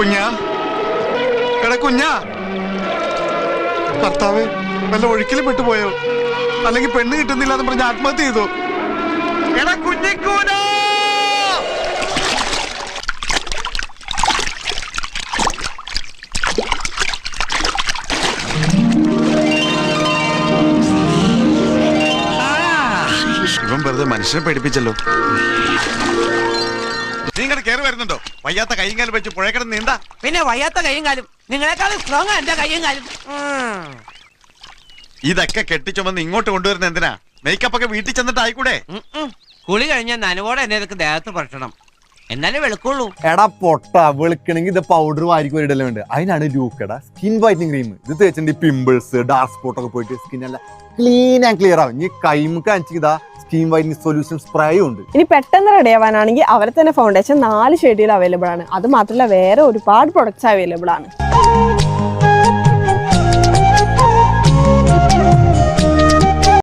കുഞ്ഞാ, എടാ കുഞ്ഞാ, ഭർത്താവേ വല്ല ഒഴുക്കിലും പെട്ടുപോയോ? അല്ലെങ്കിൽ പെണ്ണ് കിട്ടുന്നില്ല എന്ന് പറഞ്ഞ് ആത്മഹത്യ ചെയ്തു. എടാ കുഞ്ഞിക്കൂനാ, ഇവൻ വെറുതെ മനുഷ്യനെ പേടിപ്പിച്ചല്ലോ. നിങ്ങൾ കയറി വരുന്നുണ്ടോ? വയ്യാത്ത കൈയും കാലും വെച്ച് പുഴക്കിടന്ന് നീന്താ. പിന്നെ വയ്യാത്ത കൈയും കാലും നിങ്ങളെക്കാളും സ്ട്രോങ് ആ എന്റെ കൈയും കാലും. ഇതൊക്കെ കെട്ടിച്ചുമന്ന് ഇങ്ങോട്ട് കൊണ്ടുവരുന്ന എന്തിനാ? മേക്കപ്പ് ഒക്കെ വീട്ടിൽ ചെന്നിട്ട് ആയിക്കൂടെ? കുളി കഴിഞ്ഞാൽ നനവോടെ എന്നെ ഇതൊക്കെ ദേഹത്ത് പറ്റണം, എന്നാലേ വെളുക്കുള്ളൂ. എടാ പൊട്ട, വെളുക്കണെങ്കിൽ ഇത് പൗഡർ വാരിക്കും ഒരിടലും ഉണ്ട്. അതിനാണ് ലൂക്കടാ സ്കിൻ വൈറ്റനിങ് ക്രീം. ഇത് തേച്ചിട്ട് പിമ്പിൾസ് ഡാർക്ക് സ്പോട്ട് ഒക്കെ പോയിട്ട് സ്കിൻ നല്ല ക്ലീൻ ആൻഡ് ക്ലിയർ ആവും. ഇനി കൈമുക്ക് അഞ്ചിതാ സ്കിൻ വൈറ്റനിങ് സൊല്യൂഷൻ സ്പ്രേയും ഉണ്ട്. ഇനി പെട്ടെന്ന് റെഡി ആവാനാണെങ്കിൽ അവരെ തന്നെ ഫൗണ്ടേഷൻ 4 ഷെയ്ഡിൽ അവൈലബിൾ ആണ്. അത് മാത്രമല്ല വേറെ ഒരുപാട് പ്രൊഡക്ട്സ് അവൈലബിൾ ആണ്.